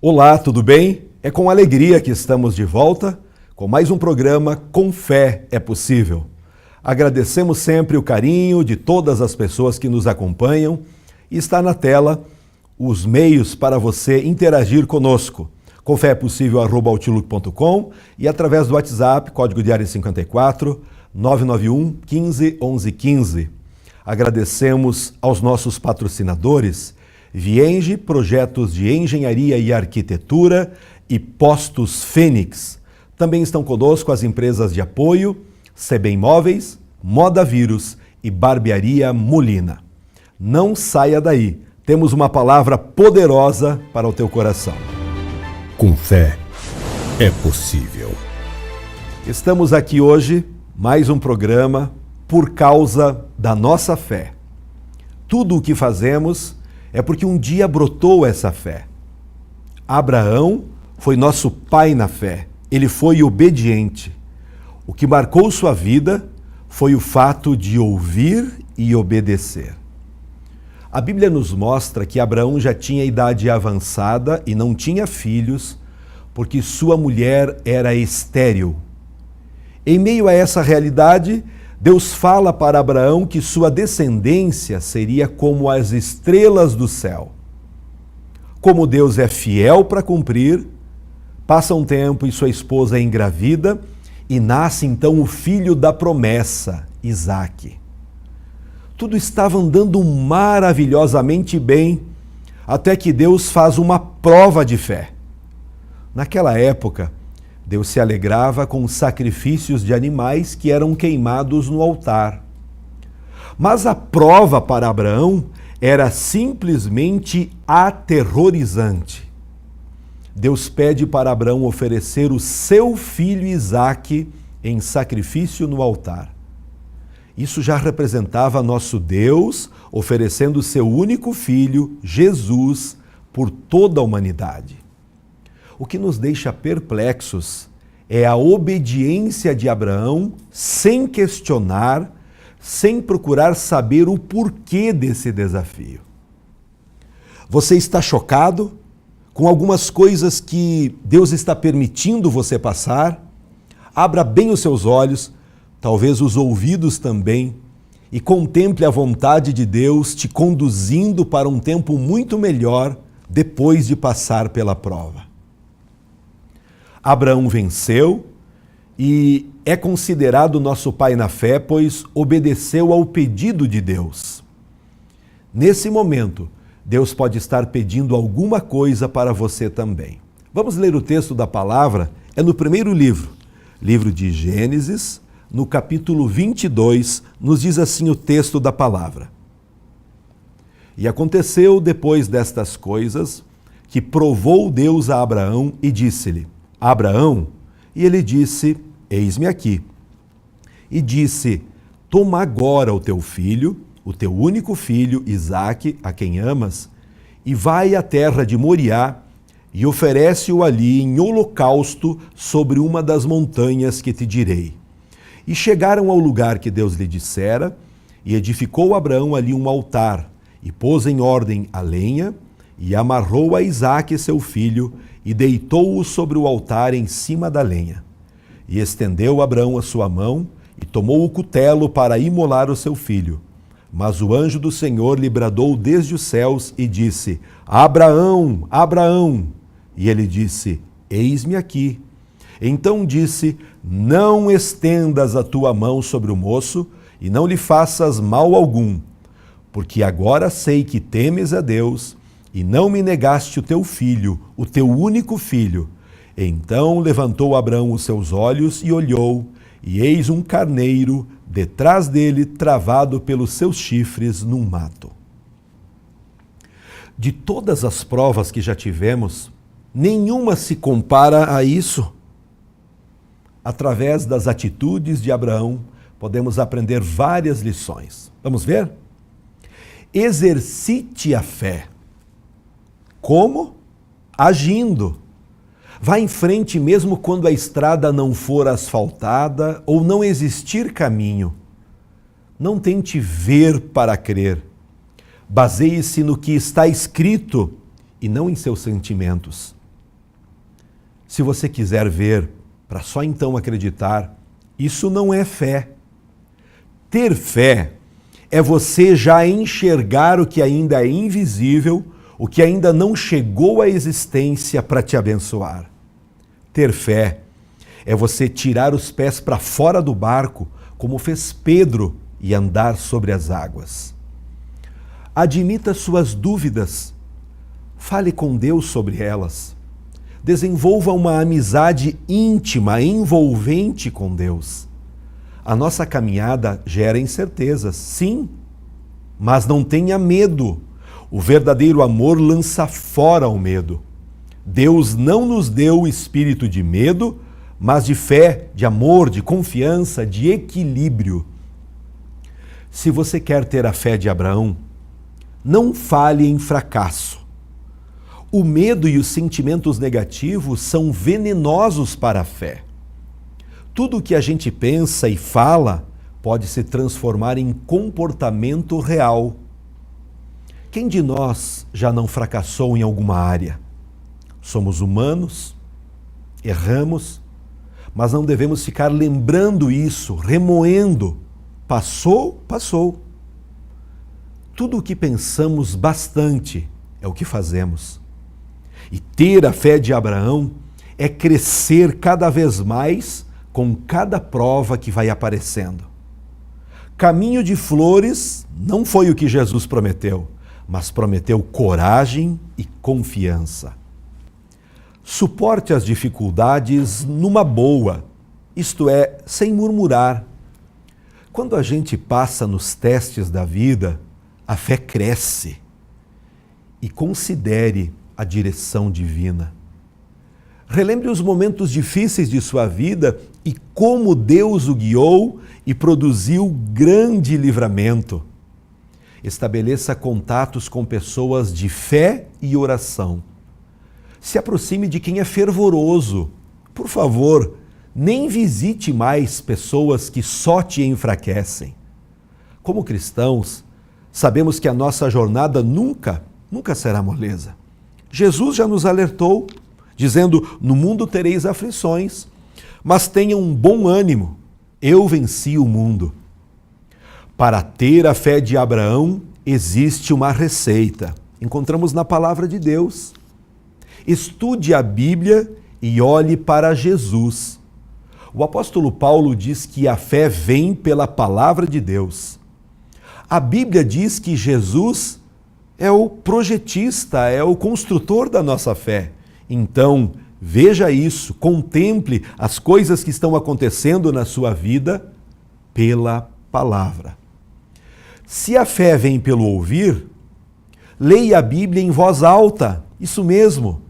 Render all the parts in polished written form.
Olá, tudo bem? É com alegria que estamos de volta com mais um programa Com Fé é Possível. Agradecemos sempre o carinho de todas as pessoas que nos acompanham e está na tela os meios para você interagir conosco. conféepossível@outlook.com e através do WhatsApp, código de área 54 991 15 11 15. Agradecemos aos nossos patrocinadores Vienge, projetos de engenharia e arquitetura e Postos Fênix. Também estão conosco as empresas de apoio, CB Imóveis, Moda Vírus e Barbearia Molina. Não saia daí, temos uma palavra poderosa para o teu coração. Com fé é possível. Estamos aqui hoje, mais um programa por causa da nossa fé. Tudo o que fazemos é porque um dia brotou essa fé. Abraão foi nosso pai na fé. Ele foi obediente. O que marcou sua vida foi o fato de ouvir e obedecer. A Bíblia nos mostra que Abraão já tinha idade avançada e não tinha filhos, porque sua mulher era estéril. Em meio a essa realidade, Deus fala para Abraão que sua descendência seria como as estrelas do céu. Como Deus é fiel para cumprir, passa um tempo e sua esposa é engravida e nasce então o filho da promessa, Isaque. Tudo estava andando maravilhosamente bem, até que Deus faz uma prova de fé. Naquela época, Deus se alegrava com sacrifícios de animais que eram queimados no altar. Mas a prova para Abraão era simplesmente aterrorizante. Deus pede para Abraão oferecer o seu filho Isaque em sacrifício no altar. Isso já representava nosso Deus oferecendo o seu único filho, Jesus, por toda a humanidade. O que nos deixa perplexos é a obediência de Abraão sem questionar, sem procurar saber o porquê desse desafio. Você está chocado com algumas coisas que Deus está permitindo você passar? Abra bem os seus olhos, talvez os ouvidos também, e contemple a vontade de Deus te conduzindo para um tempo muito melhor depois de passar pela prova. Abraão venceu e é considerado nosso pai na fé, pois obedeceu ao pedido de Deus. Nesse momento, Deus pode estar pedindo alguma coisa para você também. Vamos ler o texto da palavra, é no primeiro livro de Gênesis, no capítulo 22, nos diz assim o texto da palavra. E aconteceu depois destas coisas, que provou Deus a Abraão e disse-lhe: Abraão, e ele disse: eis-me aqui. E disse: toma agora o teu filho, o teu único filho, Isaque, a quem amas, e vai à terra de Moriá e oferece-o ali em holocausto sobre uma das montanhas que te direi. E chegaram ao lugar que Deus lhe dissera, e edificou Abraão ali um altar, e pôs em ordem a lenha, e amarrou a Isaque seu filho, e deitou-o sobre o altar em cima da lenha. E estendeu Abraão a sua mão, e tomou o cutelo para imolar o seu filho. Mas o anjo do Senhor lhe bradou desde os céus e disse: Abraão, Abraão! E ele disse: eis-me aqui. Então disse: não estendas a tua mão sobre o moço, e não lhe faças mal algum, porque agora sei que temes a Deus, e não me negaste o teu filho, o teu único filho. Então levantou Abraão os seus olhos e olhou, e eis um carneiro detrás dele, travado pelos seus chifres num mato. De todas as provas que já tivemos, nenhuma se compara a isso. Através das atitudes de Abraão, podemos aprender várias lições. Vamos ver? Exercite a fé. Como? Agindo. Vá em frente mesmo quando a estrada não for asfaltada ou não existir caminho. Não tente ver para crer. Baseie-se no que está escrito e não em seus sentimentos. Se você quiser ver, para só então acreditar, isso não é fé. Ter fé é você já enxergar o que ainda é invisível, o que ainda não chegou à existência para te abençoar. Ter fé é você tirar os pés para fora do barco, como fez Pedro, e andar sobre as águas. Admita suas dúvidas. Fale com Deus sobre elas. Desenvolva uma amizade íntima, envolvente com Deus. A nossa caminhada gera incertezas, sim, mas não tenha medo. O verdadeiro amor lança fora o medo. Deus não nos deu o espírito de medo, mas de fé, de amor, de confiança, de equilíbrio. Se você quer ter a fé de Abraão, não fale em fracasso. O medo e os sentimentos negativos são venenosos para a fé. Tudo o que a gente pensa e fala pode se transformar em comportamento real. Quem de nós já não fracassou em alguma área? Somos humanos, erramos, mas não devemos ficar lembrando isso, remoendo. Passou, passou. Tudo o que pensamos bastante é o que fazemos. E ter a fé de Abraão é crescer cada vez mais com cada prova que vai aparecendo. Caminho de flores não foi o que Jesus prometeu, mas prometeu coragem e confiança. Suporte as dificuldades numa boa, isto é, sem murmurar. Quando a gente passa nos testes da vida, a fé cresce. E considere a direção divina. Relembre os momentos difíceis de sua vida e como Deus o guiou e produziu grande livramento. Estabeleça contatos com pessoas de fé e oração. Se aproxime de quem é fervoroso. Por favor, nem visite mais pessoas que só te enfraquecem. Como cristãos, sabemos que a nossa jornada nunca será moleza. Jesus já nos alertou, dizendo: no mundo tereis aflições, mas tenham um bom ânimo, eu venci o mundo. Para ter a fé de Abraão, existe uma receita. Encontramos na palavra de Deus. Estude a Bíblia e olhe para Jesus. O apóstolo Paulo diz que a fé vem pela palavra de Deus. A Bíblia diz que Jesus é o projetista, é o construtor da nossa fé. Então, veja isso, contemple as coisas que estão acontecendo na sua vida pela palavra. Se a fé vem pelo ouvir, leia a Bíblia em voz alta, isso mesmo.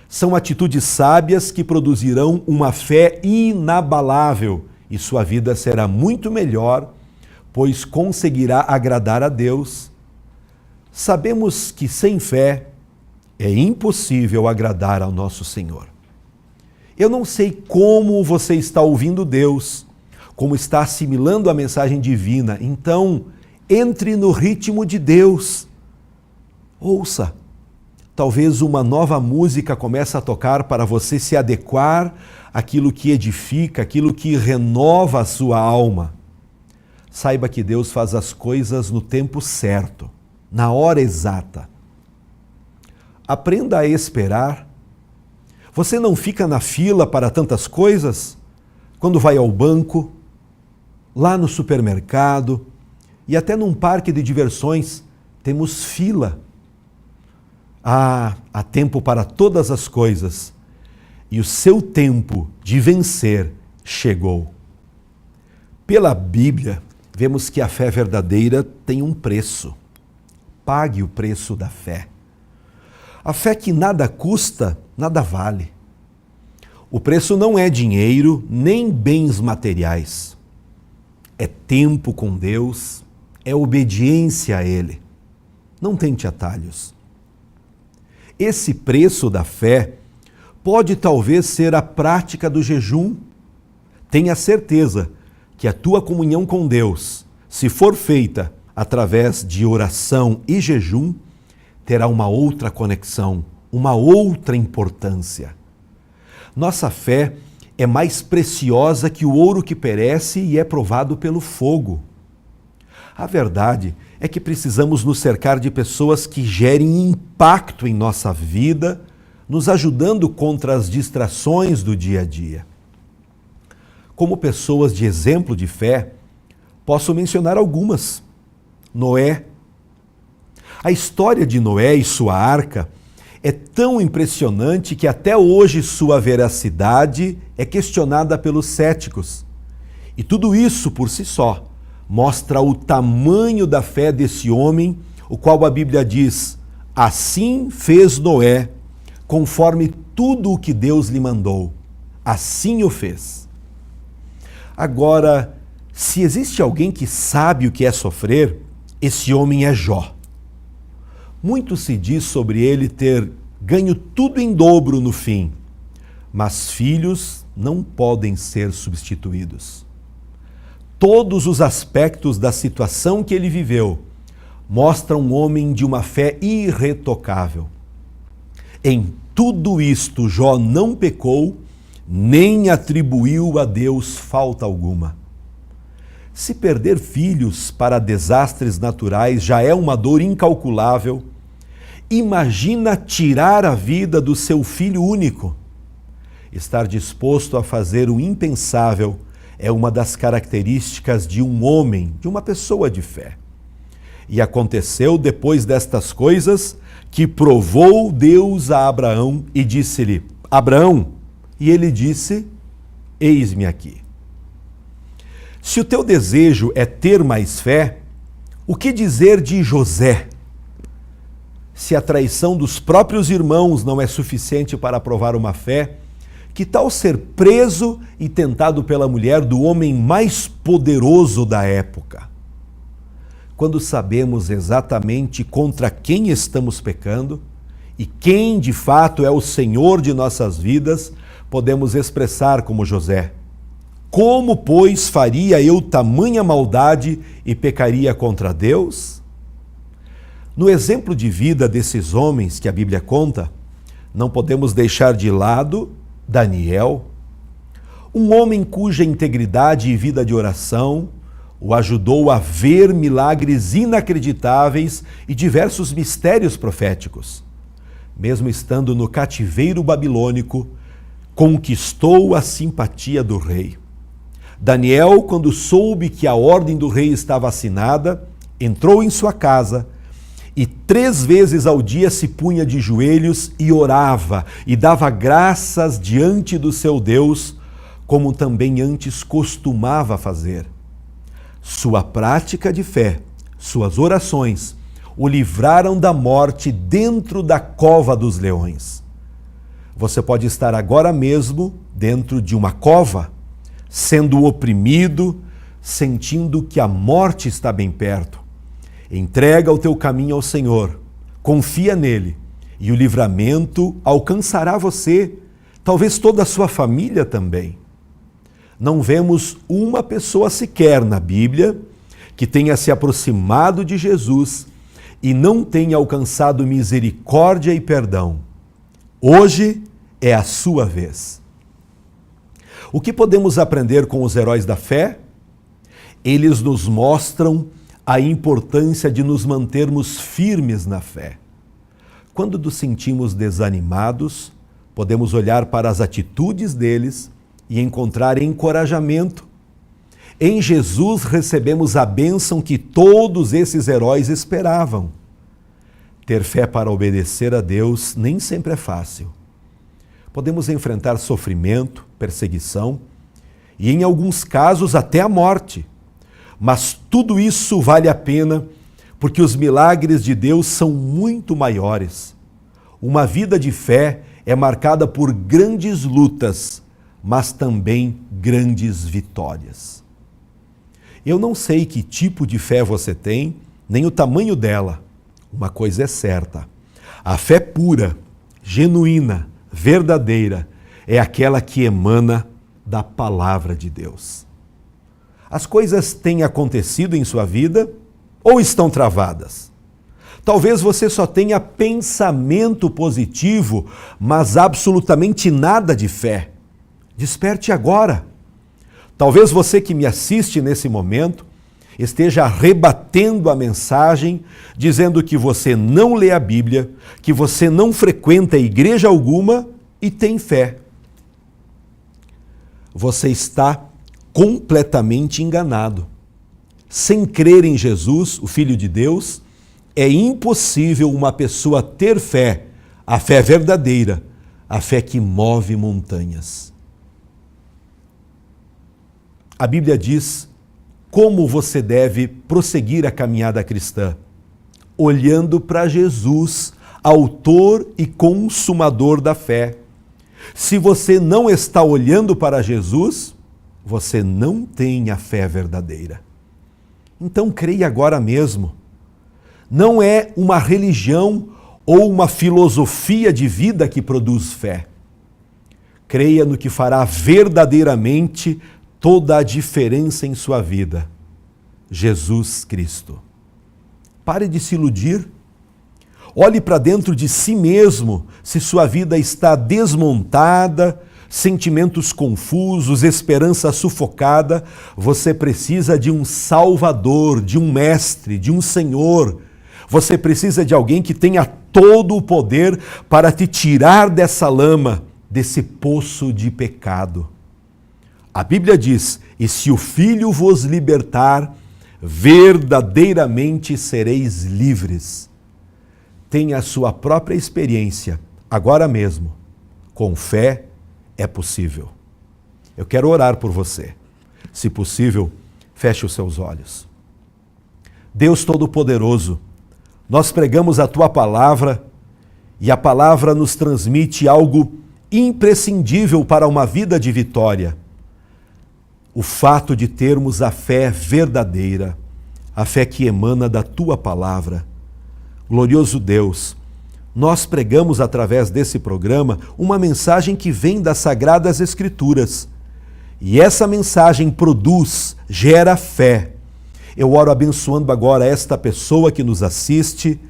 São atitudes sábias que produzirão uma fé inabalável e sua vida será muito melhor, pois conseguirá agradar a Deus. Sabemos que sem fé é impossível agradar ao nosso Senhor. Eu não sei como você está ouvindo Deus, como está assimilando a mensagem divina, então entre no ritmo de Deus. Ouça. Talvez uma nova música comece a tocar para você se adequar àquilo que edifica, àquilo que renova a sua alma. Saiba que Deus faz as coisas no tempo certo, na hora exata. Aprenda a esperar. Você não fica na fila para tantas coisas? Quando vai ao banco, lá no supermercado e até num parque de diversões, temos fila. Há tempo para todas as coisas e o seu tempo de vencer chegou. Pela Bíblia, vemos que a fé verdadeira tem um preço. Pague o preço da fé. A fé que nada custa, nada vale. O preço não é dinheiro nem bens materiais. É tempo com Deus, é obediência a Ele. Não tente atalhos. Esse preço da fé pode talvez ser a prática do jejum. Tenha certeza que a tua comunhão com Deus, se for feita através de oração e jejum, terá uma outra conexão, uma outra importância. Nossa fé é mais preciosa que o ouro que perece e é provado pelo fogo. A verdade é que precisamos nos cercar de pessoas que gerem impacto em nossa vida, nos ajudando contra as distrações do dia a dia. Como pessoas de exemplo de fé, posso mencionar algumas. Noé. A história de Noé e sua arca é tão impressionante que até hoje sua veracidade é questionada pelos céticos. E tudo isso por si só mostra o tamanho da fé desse homem, o qual a Bíblia diz: assim fez Noé, conforme tudo o que Deus lhe mandou. Assim o fez. Agora, se existe alguém que sabe o que é sofrer, esse homem é Jó. Muito se diz sobre ele ter ganho tudo em dobro no fim, mas filhos não podem ser substituídos. Todos os aspectos da situação que ele viveu mostram um homem de uma fé irretocável. Em tudo isto, Jó não pecou, nem atribuiu a Deus falta alguma. Se perder filhos para desastres naturais já é uma dor incalculável, imagina tirar a vida do seu filho único. Estar disposto a fazer o impensável é uma das características de um homem, de uma pessoa de fé. E aconteceu depois destas coisas que provou Deus a Abraão e disse-lhe: Abraão, e ele disse: eis-me aqui. Se o teu desejo é ter mais fé, o que dizer de José? Se a traição dos próprios irmãos não é suficiente para provar uma fé, que tal ser preso e tentado pela mulher do homem mais poderoso da época? Quando sabemos exatamente contra quem estamos pecando e quem de fato é o Senhor de nossas vidas, podemos expressar como José: como, pois, faria eu tamanha maldade e pecaria contra Deus? No exemplo de vida desses homens que a Bíblia conta, não podemos deixar de lado Daniel, um homem cuja integridade e vida de oração o ajudou a ver milagres inacreditáveis e diversos mistérios proféticos. Mesmo estando no cativeiro babilônico, conquistou a simpatia do rei. Daniel, quando soube que a ordem do rei estava assinada, entrou em sua casa e 3 vezes ao dia se punha de joelhos e orava e dava graças diante do seu Deus, como também antes costumava fazer. Sua prática de fé, suas orações, o livraram da morte dentro da cova dos leões. Você pode estar agora mesmo dentro de uma cova, sendo oprimido, sentindo que a morte está bem perto. Entrega o teu caminho ao Senhor, confia nele e o livramento alcançará você, talvez toda a sua família também. Não vemos uma pessoa sequer na Bíblia que tenha se aproximado de Jesus e não tenha alcançado misericórdia e perdão. Hoje é a sua vez. O que podemos aprender com os heróis da fé? Eles nos mostram a importância de nos mantermos firmes na fé. Quando nos sentimos desanimados, podemos olhar para as atitudes deles e encontrar encorajamento. Em Jesus recebemos a bênção que todos esses heróis esperavam. Ter fé para obedecer a Deus nem sempre é fácil. Podemos enfrentar sofrimento, perseguição e, em alguns casos, até a morte. Mas tudo isso vale a pena porque os milagres de Deus são muito maiores. Uma vida de fé é marcada por grandes lutas, mas também grandes vitórias. Eu não sei que tipo de fé você tem, nem o tamanho dela. Uma coisa é certa: a fé pura, genuína, verdadeira, é aquela que emana da palavra de Deus. As coisas têm acontecido em sua vida ou estão travadas? Talvez você só tenha pensamento positivo, mas absolutamente nada de fé. Desperte agora. Talvez você que me assiste nesse momento esteja rebatendo a mensagem, dizendo que você não lê a Bíblia, que você não frequenta igreja alguma e tem fé. Você está completamente enganado. Sem crer em Jesus, o Filho de Deus, é impossível uma pessoa ter fé, a fé verdadeira, a fé que move montanhas. A Bíblia diz como você deve prosseguir a caminhada cristã, olhando para Jesus, autor e consumador da fé. Se você não está olhando para Jesus, você não tem a fé verdadeira. Então creia agora mesmo. Não é uma religião ou uma filosofia de vida que produz fé. Creia no que fará verdadeiramente toda a diferença em sua vida. Jesus Cristo. Pare de se iludir. Olhe para dentro de si mesmo se sua vida está desmontada, sentimentos confusos, esperança sufocada. Você precisa de um Salvador, de um Mestre, de um Senhor. Você precisa de alguém que tenha todo o poder para te tirar dessa lama, desse poço de pecado. A Bíblia diz: e se o Filho vos libertar, verdadeiramente sereis livres. Tenha a sua própria experiência, agora mesmo. Com fé é possível. Eu quero orar por você. Se possível, feche os seus olhos. Deus Todo-Poderoso, nós pregamos a Tua palavra e a palavra nos transmite algo imprescindível para uma vida de vitória. O fato de termos a fé verdadeira, a fé que emana da Tua palavra. Glorioso Deus, nós pregamos através desse programa uma mensagem que vem das Sagradas Escrituras. E essa mensagem produz, gera fé. Eu oro abençoando agora esta pessoa que nos assiste,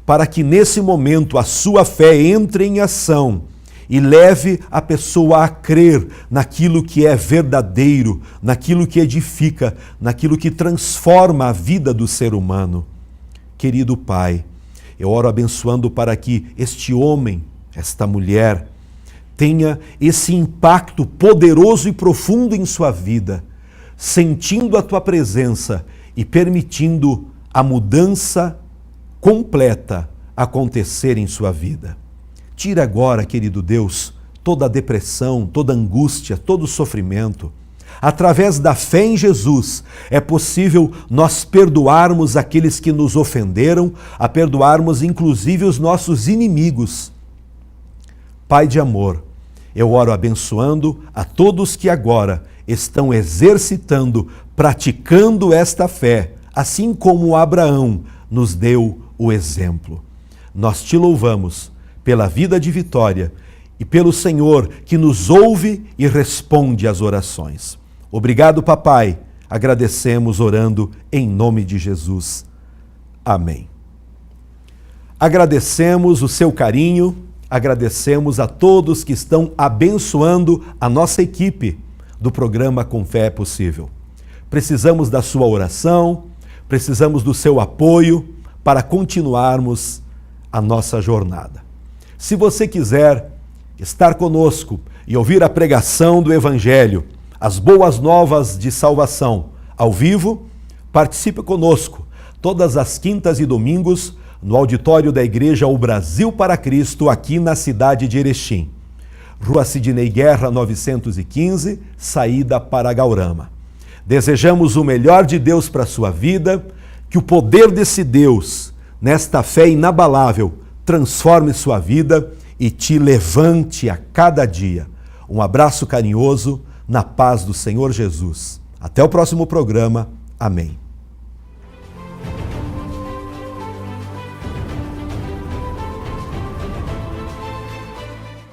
para que nesse momento a sua fé entre em ação e leve a pessoa a crer naquilo que é verdadeiro, naquilo que edifica, naquilo que transforma a vida do ser humano. Querido Pai, eu oro abençoando para que este homem, esta mulher, tenha esse impacto poderoso e profundo em sua vida, sentindo a Tua presença e permitindo a mudança completa acontecer em sua vida. Tira agora, querido Deus, toda a depressão, toda a angústia, todo o sofrimento. Através da fé em Jesus, é possível nós perdoarmos aqueles que nos ofenderam, a perdoarmos inclusive os nossos inimigos. Pai de amor, eu oro abençoando a todos que agora estão exercitando, praticando esta fé, assim como Abraão nos deu o exemplo. Nós te louvamos pela vida de vitória e pelo Senhor que nos ouve e responde às orações. Obrigado, papai. Agradecemos orando em nome de Jesus. Amém. Agradecemos o seu carinho, agradecemos a todos que estão abençoando a nossa equipe do programa Com Fé é Possível. Precisamos da sua oração, precisamos do seu apoio para continuarmos a nossa jornada. Se você quiser estar conosco e ouvir a pregação do Evangelho, as boas novas de salvação ao vivo, participe conosco todas as quintas e domingos no auditório da Igreja O Brasil para Cristo, aqui na cidade de Erechim. Rua Sidney Guerra, 915, saída para Gaurama. Desejamos o melhor de Deus para a sua vida, que o poder desse Deus, nesta fé inabalável, transforme sua vida e te levante a cada dia. Um abraço carinhoso, na paz do Senhor Jesus. Até o próximo programa. Amém.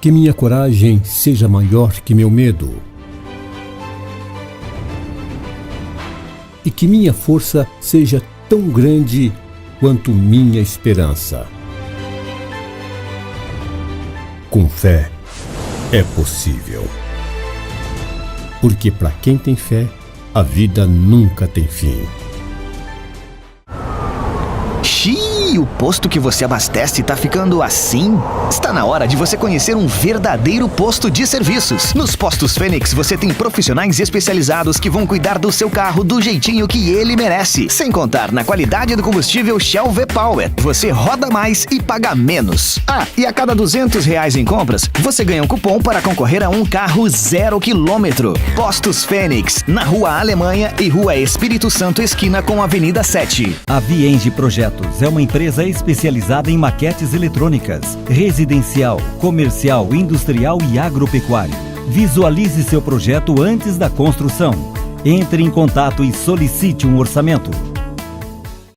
Que minha coragem seja maior que meu medo. E que minha força seja tão grande quanto minha esperança. Com fé é possível. Porque para quem tem fé, a vida nunca tem fim. Xiii, o posto que você abastece tá ficando assim? Está na hora de você conhecer um verdadeiro posto de serviços. Nos Postos Fênix você tem profissionais especializados que vão cuidar do seu carro do jeitinho que ele merece. Sem contar na qualidade do combustível Shell V-Power. Você roda mais e paga menos. Ah, e a cada R$200 em compras, você ganha um cupom para concorrer a um carro 0 km. Postos Fênix, na Rua Alemanha e Rua Espírito Santo, esquina com a Avenida 7. A Vienge Projetos é uma empresa especializada em maquetes eletrônicas, residencial, comercial, industrial e agropecuário. Visualize seu projeto antes da construção. Entre em contato e solicite um orçamento.